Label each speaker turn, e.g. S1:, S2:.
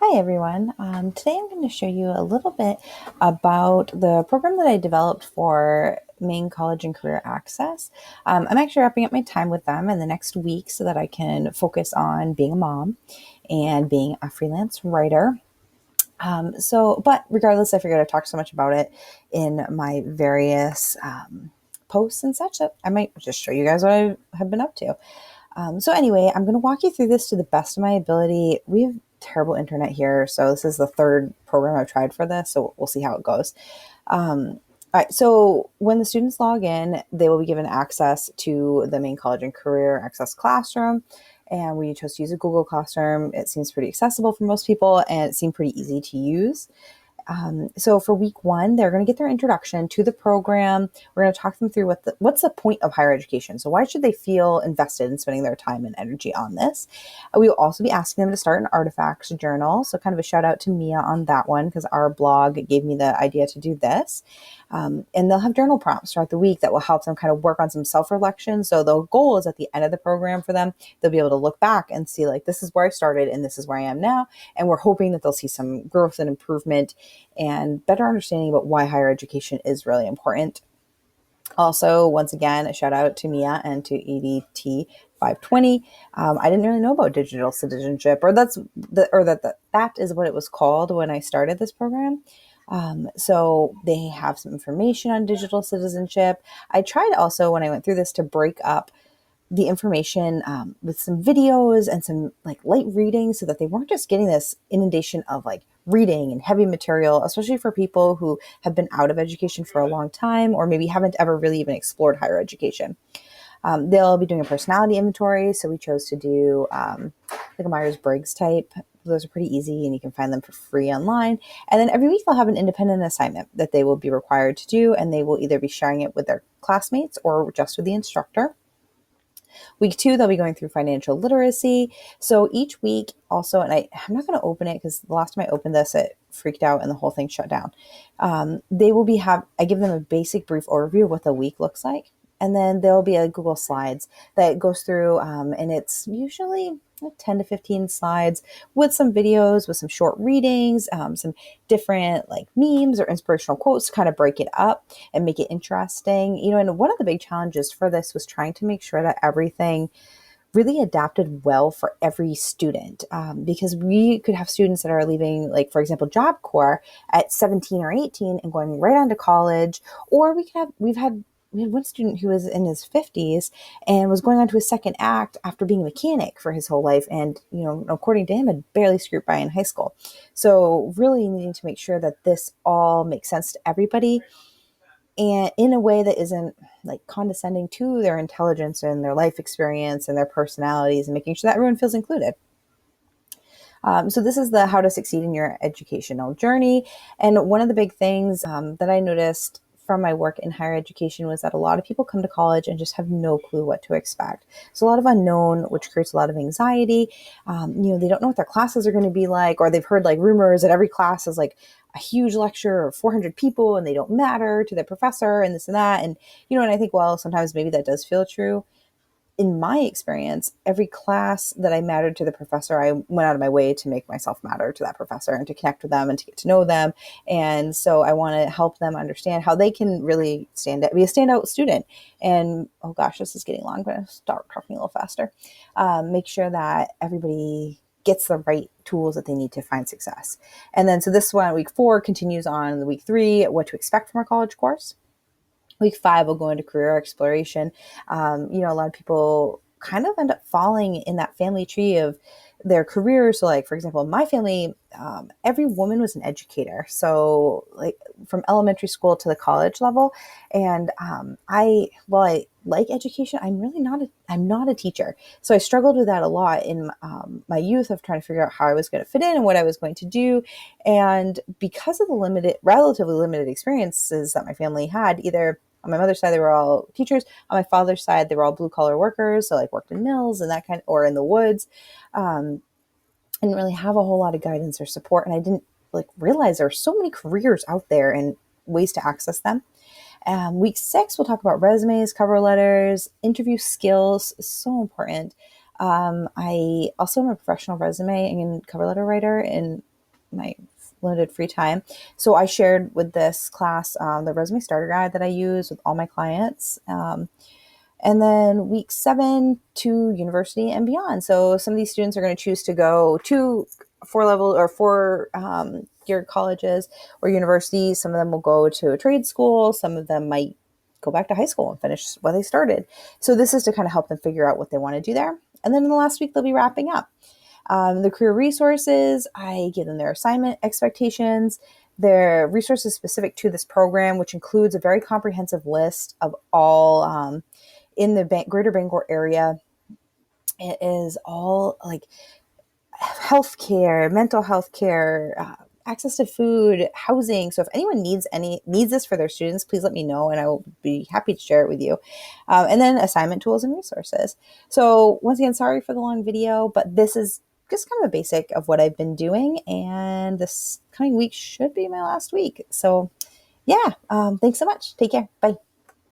S1: Hi everyone. Today I'm going to show you a little bit about the program that I developed for Maine College and Career Access. I'm actually wrapping up my time with them in the next week so that I can focus on being a mom and being a freelance writer. But regardless, I figured I'd talk so much about it in my various posts and such that I might just show you guys what I have been up to. So anyway, I'm going to walk you through this to the best of my ability. We have terrible internet here, so this is the third program I've tried for this, so we'll see how it goes. All right, so when the students log in, they will be given access to the Maine College and Career Access Classroom. And we chose to use a Google Classroom. It seems pretty accessible for most people, and it seemed pretty easy to use. So for week one, they're going to get their introduction to the program. We're going to talk them through what's the point of higher education. So why should they feel invested in spending their time and energy on this? We will also be asking them to start an artifacts journal. So kind of a shout out to Mia on that one because our blog gave me the idea to do this. And they'll have journal prompts throughout the week that will help them kind of work on some self-reflection. So the goal is at the end of the program for them, they'll be able to look back and see like, this is where I started and this is where I am now. And we're hoping that they'll see some growth and improvement and better understanding about why higher education is really important. Also, once again, a shout out to Mia and to EDT520. I didn't really know about digital citizenship, or that is what it was called when I started this program. So they have some information on digital citizenship. I tried also when I went through this to break up the information with some videos and some like light reading so that they weren't just getting this inundation of like reading and heavy material, especially for people who have been out of education for a long time or maybe haven't ever really even explored higher education. They'll be doing a personality inventory. So we chose to do like a Myers-Briggs type. Those are pretty easy and you can find them for free online. And then every week they'll have an independent assignment that they will be required to do. And they will either be sharing it with their classmates or just with the instructor. Week two, they'll be going through financial literacy. So each week also, and I'm not going to open it because the last time I opened this, it freaked out and the whole thing shut down. They will be I give them a basic brief overview of what the week looks like. And then there'll be a Google Slides that goes through, and it's usually 10 to 15 slides with some videos, with some short readings, some different like memes or inspirational quotes to kind of break it up and make it interesting. And one of the big challenges for this was trying to make sure that everything really adapted well for every student, because we could have students that are leaving, like, for example, Job Corps at 17 or 18 and going right on to college, or we had one student who was in his 50s and was going on to his second act after being a mechanic for his whole life. And, according to him, had barely scraped by in high school. So really needing to make sure that this all makes sense to everybody and in a way that isn't like condescending to their intelligence and their life experience and their personalities and making sure that everyone feels included. So this is the how to succeed in your educational journey. And one of the big things that I noticed from my work in higher education was that a lot of people come to college and just have no clue what to expect. So a lot of unknown, which creates a lot of anxiety. They don't know what their classes are going to be like, or they've heard like rumors that every class is like a huge lecture of 400 people and they don't matter to the professor and this and that. And I think, well, sometimes maybe that does feel true. In my experience, every class that I mattered to the professor, I went out of my way to make myself matter to that professor and to connect with them and to get to know them. And so I want to help them understand how they can really be a standout student. And oh gosh, this is getting long, but I'll start talking a little faster. Make sure that everybody gets the right tools that they need to find success. And then, so this one, week 4 continues on the week 3, what to expect from our college course. Week 5 will go into career exploration. A lot of people kind of end up falling in that family tree of their career. So like, for example, my family, every woman was an educator. So like from elementary school to the college level. And I like education, I'm not a teacher. So I struggled with that a lot in my youth of trying to figure out how I was going to fit in and what I was going to do. And because of the relatively limited experiences that my family had, either on my mother's side, they were all teachers. On my father's side, they were all blue collar workers. So like worked in mills and that or in the woods. I didn't really have a whole lot of guidance or support. And I didn't like realize there are so many careers out there and ways to access them. Week 6, we'll talk about resumes, cover letters, interview skills, so important. I also am a professional resume and cover letter writer in my limited free time. So I shared with this class the resume starter guide that I use with all my clients. And then week 7 to university and beyond. So some of these students are going to choose to go to 4-level or 4 year colleges or universities. Some of them will go to a trade school. Some of them might go back to high school and finish what they started. So this is to kind of help them figure out what they want to do there. And then in the last week, they'll be wrapping up. The career resources, I give them their assignment expectations, their resources specific to this program, which includes a very comprehensive list of all in the greater Bangor area. It is all like healthcare, mental health care, access to food, housing. So if anyone needs this for their students, please let me know and I will be happy to share it with you. And then assignment tools and resources. So once again, sorry for the long video, but this is just kind of a basic of what I've been doing. And this coming week should be my last week. So yeah, thanks so much. Take care. Bye.